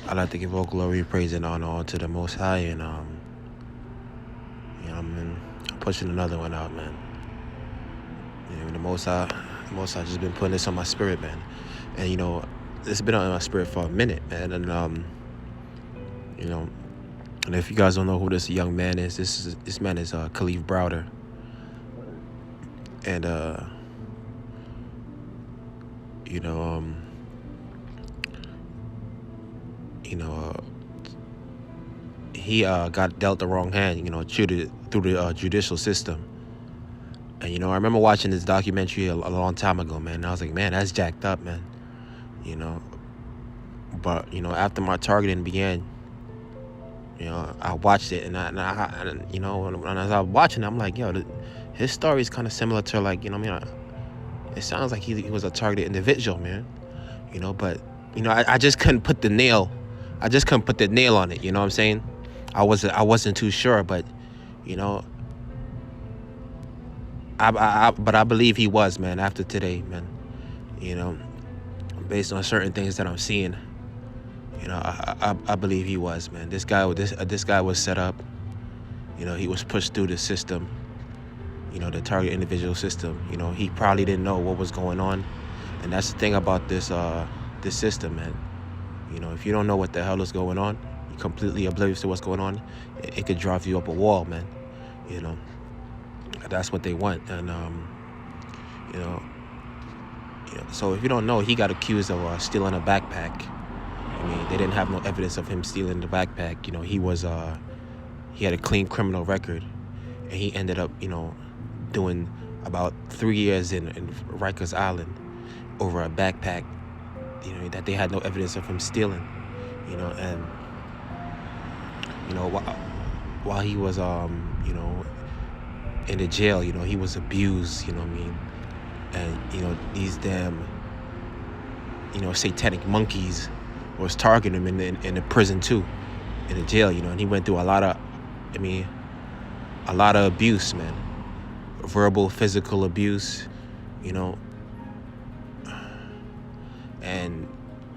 I'd like to give all glory, praise, and honor to the Most High, and I'm pushing another one out, man. The Most High just been putting this on my spirit, man, and it's been on my spirit for a minute, man, and and if you guys don't know who this young man is, this man is Kalief Browder, and he got dealt the wrong hand, through the judicial system. And, I remember watching this documentary a long time ago, man. And I was like, man, that's jacked up, man. But, after my targeting began, I watched it. And, when I was watching it, I'm like, his story is kind of similar to, it sounds like he was a targeted individual, man. But, I just couldn't put the nail. I just couldn't put the nail on it, you know what I'm saying? I wasn't too sure, but, but I believe he was, man, after today, man. Based on certain things that I'm seeing, I believe he was, man. This guy was set up. He was pushed through the system, the target individual system. He probably didn't know what was going on, and that's the thing about this system, man. If you don't know what the hell is going on, you're completely oblivious to what's going on, it could drive you up a wall, man. That's what they want. And so if you don't know, he got accused of stealing a backpack. They didn't have no evidence of him stealing the backpack. He had a clean criminal record, and he ended up doing about 3 years in Rikers Island over a backpack that they had no evidence of him stealing. And while he was in the jail, he was abused, and these damn satanic monkeys was targeting him in the prison too, in the jail, and he went through a lot of abuse, man. Verbal, physical abuse, and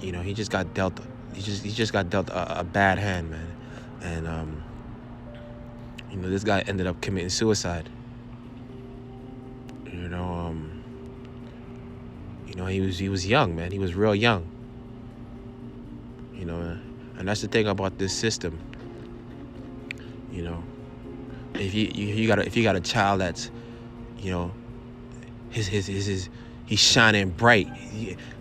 he just got dealt a bad hand, man. And this guy ended up committing suicide. He was young, man. He was real young. And that's the thing about this system. If you got a child that's, he's shining bright.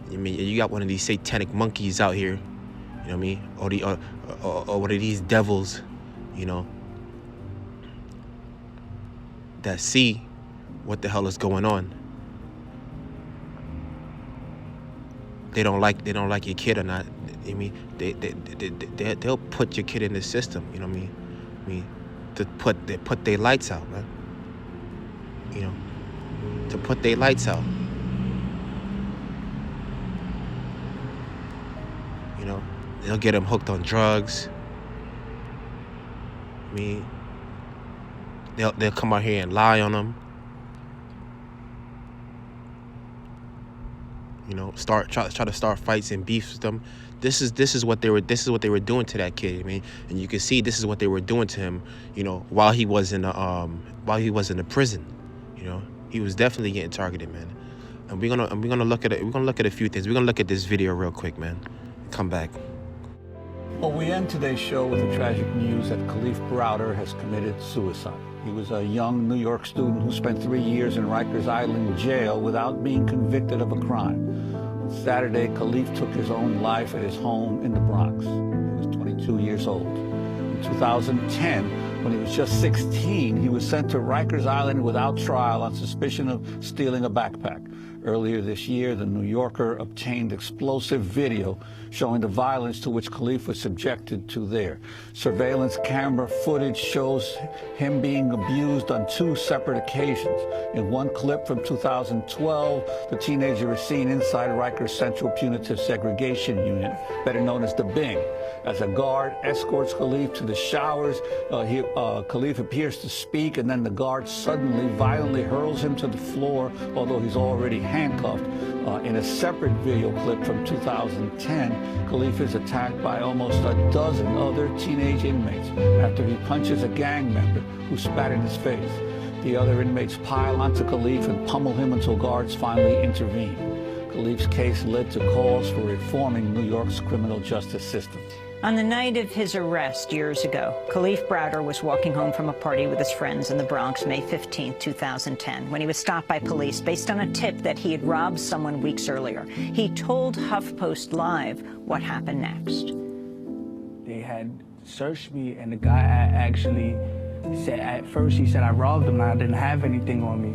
You got one of these satanic monkeys out here. You know what I mean? Or one of these devils, that see what the hell is going on. They don't like your kid or not. They'll put your kid in the system. To put their lights out, man. To put their lights out. They'll get them hooked on drugs. They'll come out here and lie on them. Try to start fights and beefs with them. This is what they were doing to that kid. And you can see this is what they were doing to him. While he was in the prison. He was definitely getting targeted, man. And we're gonna look at it. We're gonna look at a few things. We're gonna look at this video real quick, man. Come back. Well, we end today's show with the tragic news that Kalief Browder has committed suicide. He was a young New York student who spent 3 years in Rikers Island jail without being convicted of a crime. On Saturday, Kalief took his own life at his home in the Bronx. He was 22 years old. In 2010, when he was just 16, he was sent to Rikers Island without trial on suspicion of stealing a backpack. Earlier this year, the New Yorker obtained explosive video showing the violence to which Kalief was subjected to there. Surveillance camera footage shows him being abused on 2 separate occasions. In one clip from 2012, the teenager is seen inside Rikers Central Punitive Segregation Unit, better known as the Bing. As a guard escorts Kalief to the showers, Kalief appears to speak, and then the guard suddenly violently hurls him to the floor, although he's already handcuffed. In a separate video clip from 2010, Kalief is attacked by almost a dozen other teenage inmates after he punches a gang member who spat in his face. The other inmates pile onto Kalief and pummel him until guards finally intervene. Kalief's case led to calls for reforming New York's criminal justice system. On the night of his arrest years ago, Kalief Browder was walking home from a party with his friends in the Bronx, May 15, 2010, when he was stopped by police based on a tip that he had robbed someone weeks earlier. He told HuffPost Live what happened next. They had searched me, and the guy actually said, at first he said I robbed him and I didn't have anything on me.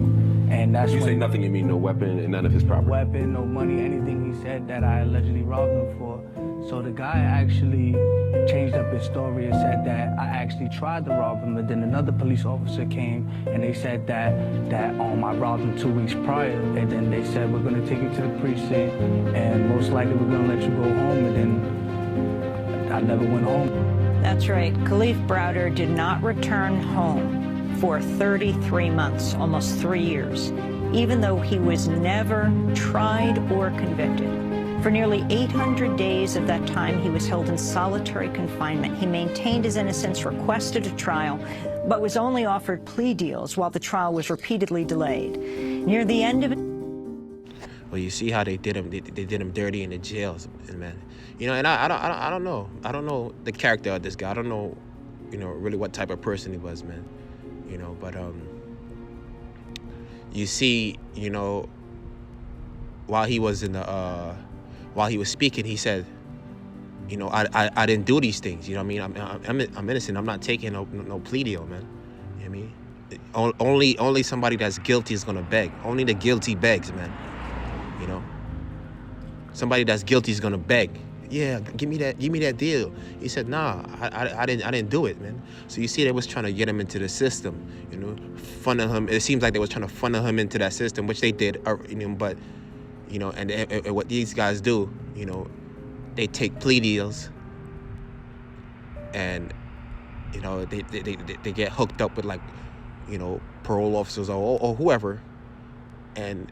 And that's You when say nothing, you mean no weapon and none of his property? weapon, no money, anything he said that I allegedly robbed him for. So the guy actually changed up his story and said that I actually tried to rob him, but then another police officer came and they said that I robbed him 2 weeks prior, and then they said we're gonna take you to the precinct and most likely we're gonna let you go home, and then I never went home. That's right. Kalief Browder did not return home for 33 months, almost 3 years, even though he was never tried or convicted. For nearly 800 days of that time, he was held in solitary confinement. He maintained his innocence, requested a trial, but was only offered plea deals while the trial was repeatedly delayed. Near the end of it... Well, you see how they did him. They did him dirty in the jails, man. You know, and I don't know. I don't know the character of this guy. I don't know, really what type of person he was, man. But you see, while he was while he was speaking, he said, I didn't do these things. You know what I mean? I'm innocent. I'm not taking no plea deal, man. You know what I mean? Only somebody that's guilty is gonna beg. Only the guilty begs, man. Somebody that's guilty is gonna beg. Yeah, give me that deal. He said, nah, I didn't do it, man. So you see, they was trying to get him into the system, funnel him. It seems like they was trying to funnel him into that system, which they did, but. And what these guys do, they take plea deals, and they get hooked up with parole officers or whoever, and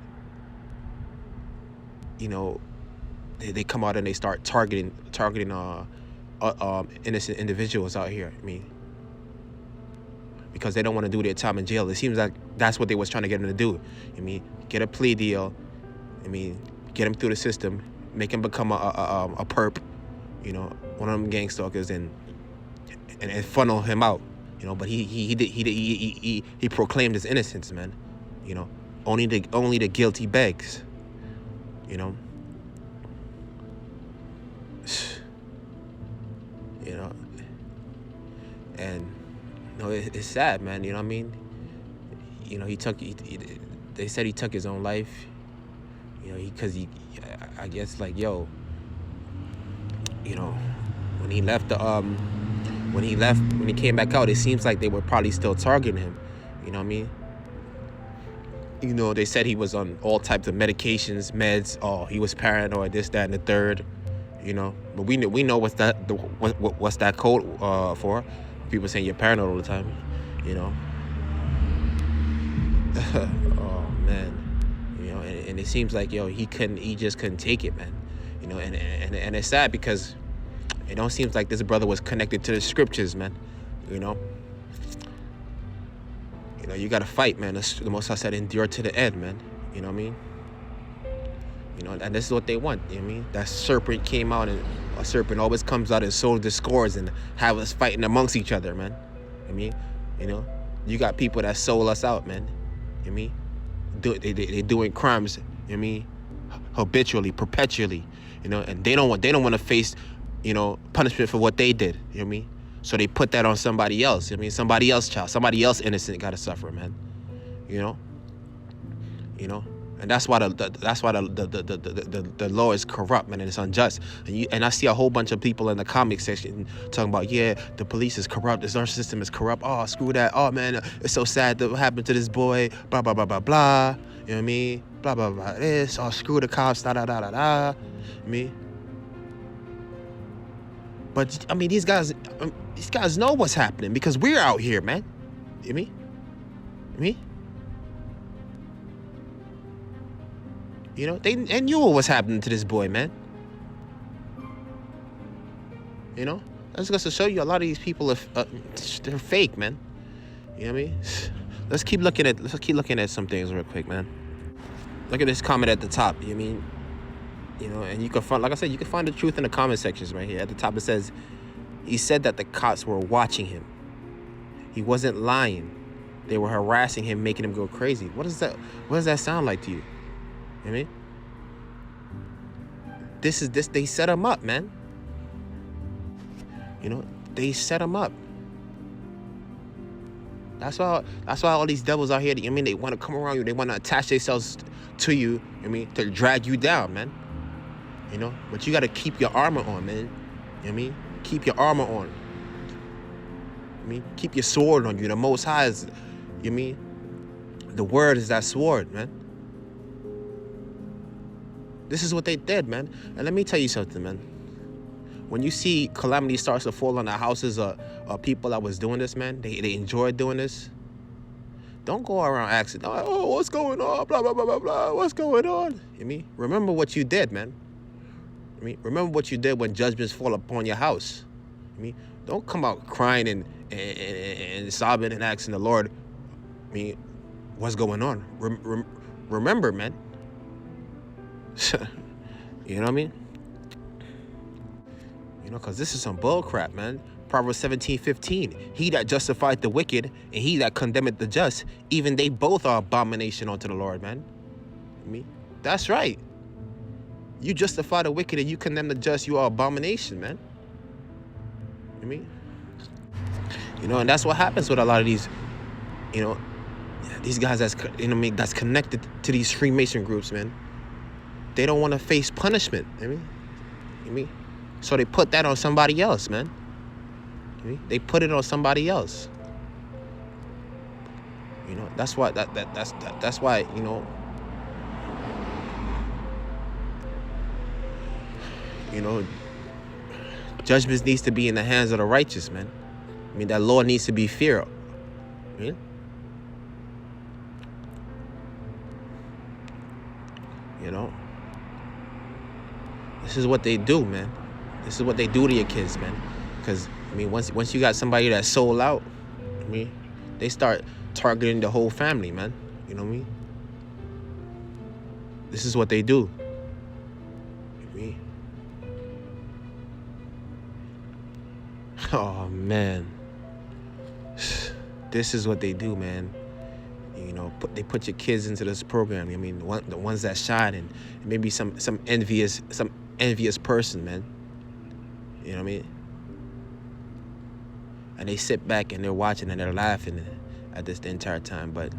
they come out and they start targeting innocent individuals out here. Because they don't want to do their time in jail. It seems like that's what they was trying to get them to do. Get a plea deal. Get him through the system, make him become a perp, one of them gangstalkers, and funnel him out, But he proclaimed his innocence, man. Only the guilty begs, and it's sad, man. You know what I mean? They said he took his own life. Because I guess when he came back out, it seems like they were probably still targeting him. You know what I mean? They said he was on all types of medications, meds. Oh, he was paranoid, this, that, and the third. But we know what's that code for? People saying you're paranoid all the time. Oh man. And it seems like he just couldn't take it, man. And it's sad because it don't seem like this brother was connected to the scriptures, man. You gotta fight, man. The Most High said, endure to the end, man. You know what I mean? And this is what they want. You know what I mean? That serpent came out, and a serpent always comes out and sows discords and have us fighting amongst each other, man. You got people that sold us out, man. You know what I mean? They're doing crimes, habitually, perpetually, and they don't want to face, punishment for what they did, you know what I mean? So they put that on somebody else. Somebody else innocent got to suffer, man. And that's why the law is corrupt, man, and it's unjust. And I see a whole bunch of people in the comment section talking about, yeah, the police is corrupt, our system is corrupt. Oh, screw that. Oh man, it's so sad that what happened to this boy. Blah blah blah blah blah. You know what I mean? Blah blah blah. This. Oh, screw the cops. Da da da da da. But these guys know what's happening because we're out here, man. You know what I mean? You know, they knew what was happening to this boy, man. You know, that's just to show you a lot of these people are they're fake, man. You know what I mean? Let's keep looking at some things real quick, man. Look at this comment at the top. You know what I mean? You know, and you can find, like I said, you can find the truth in the comment sections right here. At the top it says, he said that the cops were watching him. He wasn't lying. They were harassing him, making him go crazy. What does that sound like to you? You know what I mean? They set him up, man. You know, they set him up. That's why all these devils out here, I mean, they want to come around you. They want to attach themselves to you, I mean, to drag you down, man. You know, but you got to keep your armor on, man. You know what I mean? Keep your armor on. I mean, keep your sword on you. The Most High is, you mean? The word is that sword, man. This is what they did, man. And let me tell you something, man. When you see calamity starts to fall on the houses of people that was doing this, man, they enjoyed doing this. Don't go around asking, oh, what's going on? Blah, blah, blah, blah, blah. What's going on? You mean? Remember what you did, man. I mean, remember what you did when judgments fall upon your house. I mean, don't come out crying and sobbing and asking the Lord, I mean, what's going on? Remember, man. You know what I mean? You know, because this is some bull crap, man. Proverbs 17:15. He that justified the wicked and he that condemneth the just, even they both are abomination unto the Lord, man. I mean, that's right. You justify the wicked and you condemn the just, you are abomination, man. I mean, you know, and that's what happens with a lot of these, you know, these guys that's, you know what I mean, that's connected to these Freemason groups, man. They don't want to face punishment. I mean, so they put that on somebody else, man. They put it on somebody else. You know, that's why that's why, you know. You know, judgment needs to be in the hands of the righteous, man. I mean, that law needs to be feared. Yeah? You know, this is what they do, man. This is what they do to your kids, man. Because, I mean, once you got somebody that's sold out, I mean, they start targeting the whole family, man. You know what I mean? This is what they do. I mean, oh, man. This is what they do, man. You know, they put your kids into this program. I mean, the ones that shine, and maybe some envious person, man. You know what I mean? And they sit back and they're watching and they're laughing at this the entire time. But,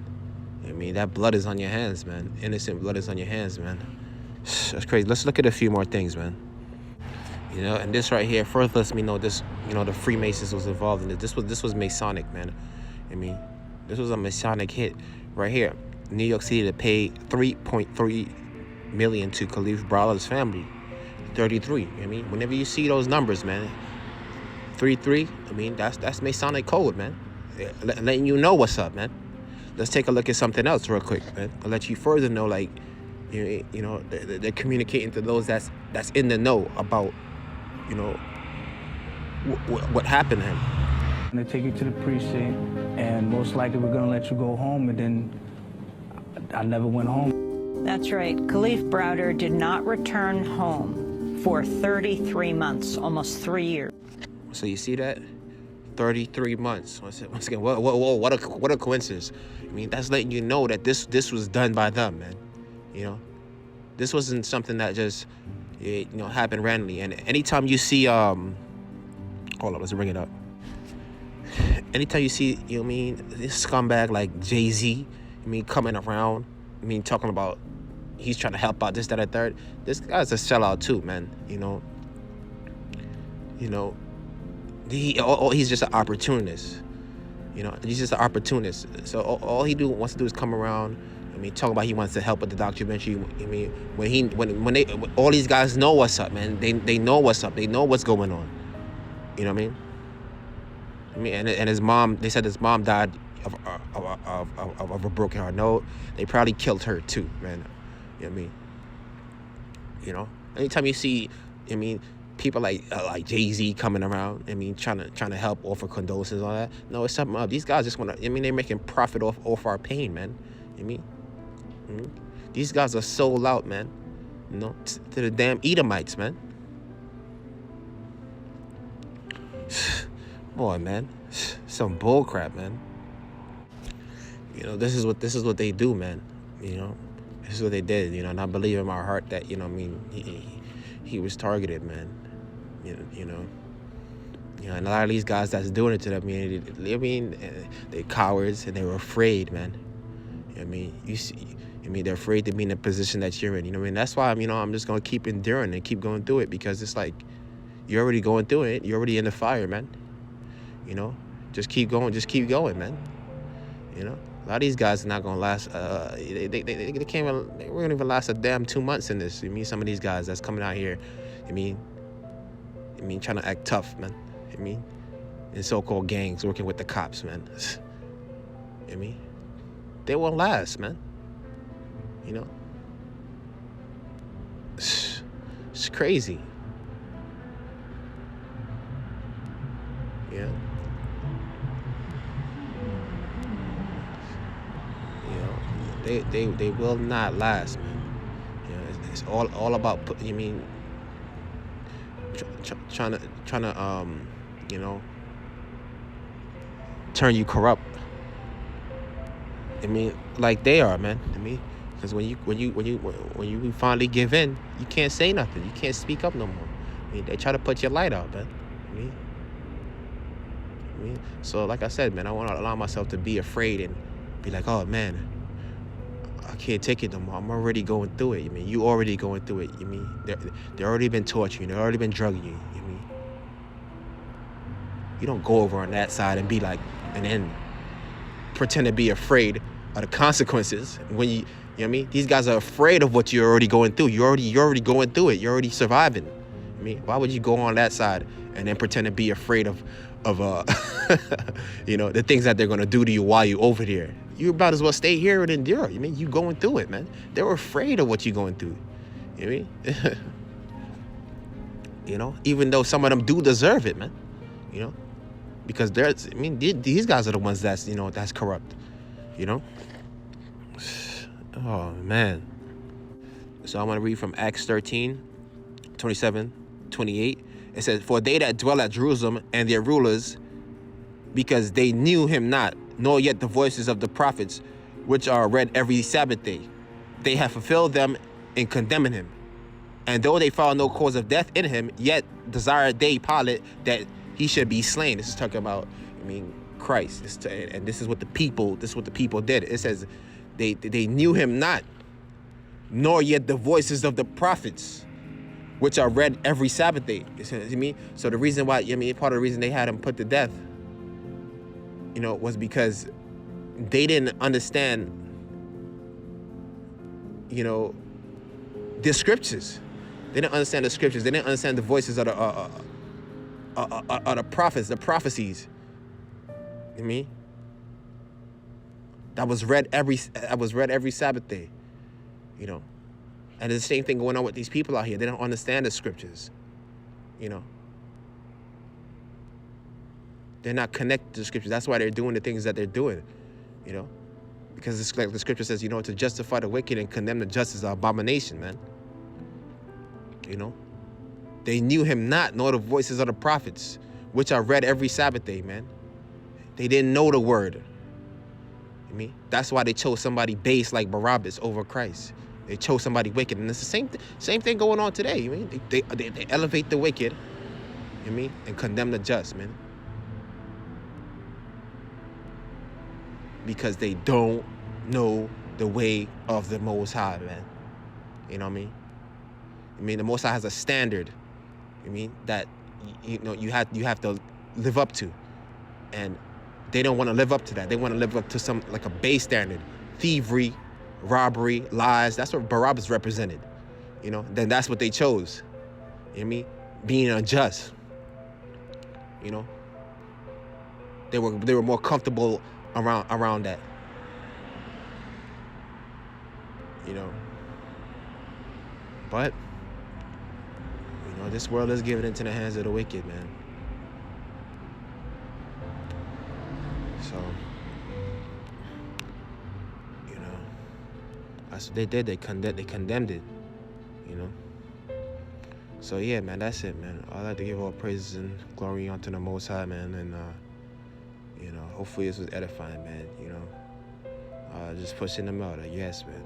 I mean, that blood is on your hands, man. Innocent blood is on your hands, man. That's crazy. Let's look at a few more things, man. You know, and this right here first lets me know this, you know, the Freemasons was involved in this. This was Masonic, man. I mean, this was a Masonic hit right here. New York City to pay $3.3 million to Kalief Browder's family. 33. I mean, whenever you see those numbers, man, 3-3. I mean, that's Masonic code, man. Letting you know what's up, man. Let's take a look at something else real quick, man. I'll let you further know, like, you know, they're communicating to those that's in the know about, you know, what happened to him. I'm gonna take you to the precinct, and most likely we're gonna let you go home, and then I never went home. That's right. Kalief Browder did not return home for 33 months, almost 3 years. So you see that? 33 months. Once again, what a coincidence. I mean, that's letting you know that this was done by them, man. You know, this wasn't something that just, you know, happened randomly. And anytime you see, hold on, let's bring it up. Anytime you see, you know what I mean, this scumbag like Jay-Z, I mean, coming around, I mean, talking about he's trying to help out this, that, and third. This guy's a sellout too, man. You know, he's just an opportunist. You know, he's just an opportunist. So all he wants to do is come around. I mean, talk about he wants to help with the documentary. I mean, when all these guys know what's up, man. They know what's up. They know what's going on. You know what I mean? I mean, and his mom. They said his mom died of a broken heart. No, they probably killed her too, man. You know what I mean? You know, anytime you see, I mean, people like Jay-Z coming around, I mean, trying to help, offer condolences and all that. No, it's something up. These guys just want to, I mean, they're making profit off our pain, man. You mean? These guys are sold out, man. You know, to the damn Edomites, man. Boy, man, some bull crap, man. You know, this is what they do, man. You know, this is what they did. You know, and I believe in my heart that, you know, I mean, he was targeted, man. You know, and a lot of these guys that's doing it to them, I mean, they're cowards and they were afraid, man. I mean, you see, I mean, they're afraid to be in the position that you're in. You know what I mean? That's why, you know, I'm just gonna keep enduring and keep going through it, because it's like you're already going through it. You're already in the fire, man. You know, just keep going. Just keep going, man. You know, a lot of these guys are not gonna last. They can't even. They won't even last a damn 2 months in this. I mean, some of these guys that's coming out here, I mean, trying to act tough, man. I mean, in so-called gangs working with the cops, man. I mean, they won't last, man. You know, it's crazy. Yeah. They will not last, man. You know, it's all about, you mean, trying to you know, turn you corrupt. I mean, like they are, man. I mean, because when you finally give in, you can't say nothing. You can't speak up no more. I mean, they try to put your light out, man. I mean, so like I said, man, I want to allow myself to be afraid and be like, oh man, I can't take it no more. I'm already going through it. I mean, you already going through it. You mean, they're already been torturing you. They've already been drugging you. You mean, you don't go over on that side and be like, and then pretend to be afraid of the consequences when you know what I mean? These guys are afraid of what you're already going through. You're already going through it. You're already surviving. I mean, why would you go on that side and then pretend to be afraid of you know, the things that they're gonna do to you while you're over there? You about as well stay here and endure. I mean, you going through it, man. They're afraid of what you're going through. You know what I mean? You know, even though some of them do deserve it, man. You know, because these guys are the ones that's, you know, that's corrupt. You know. Oh man. So I'm gonna read from Acts 13, 27, 28. It says, "For they that dwell at Jerusalem and their rulers, because they knew him not, nor yet the voices of the prophets, which are read every Sabbath day, they have fulfilled them in condemning him. And though they found no cause of death in him, yet desired they Pilate that he should be slain." This is talking about, I mean, Christ. And this is what the people did. It says, they knew him not, nor yet the voices of the prophets, which are read every Sabbath day. You see what I mean? So the reason why, I mean, part of the reason they had him put to death, you know, was because they didn't understand, you know, the scriptures. They didn't understand the scriptures. They didn't understand the voices of the prophets, the prophecies. You know what I mean? That was read every Sabbath day, you know. And it's the same thing going on with these people out here. They don't understand the scriptures, you know. They're not connected to the scriptures. That's why they're doing the things that they're doing, you know. Because it's like the scripture says, you know, to justify the wicked and condemn the just is an abomination, man. You know. They knew him not, nor the voices of the prophets, which are read every Sabbath day, man. They didn't know the word. You mean? That's why they chose somebody base like Barabbas over Christ. They chose somebody wicked, and it's the same thing going on today. You mean? They elevate the wicked, you mean, and condemn the just, man. Because they don't know the way of the Most High, man. You know what I mean? I mean, the Most High has a standard, I mean, that you know you have to live up to, and they don't want to live up to that. They want to live up to some, like, a base standard, thievery, robbery, lies. That's what Barabbas represented, you know. Then that's what they chose. You know what I mean? Being unjust. You know. They were more comfortable around that. You know. But this world is given into the hands of the wicked, man. So, you know, that's what they did. They condemned it, you know. So yeah, man, that's it, man. I'd like to give all praises and glory unto the Most High, man, and you know, hopefully this was edifying, man. You know, just pushing them out. Yes, man.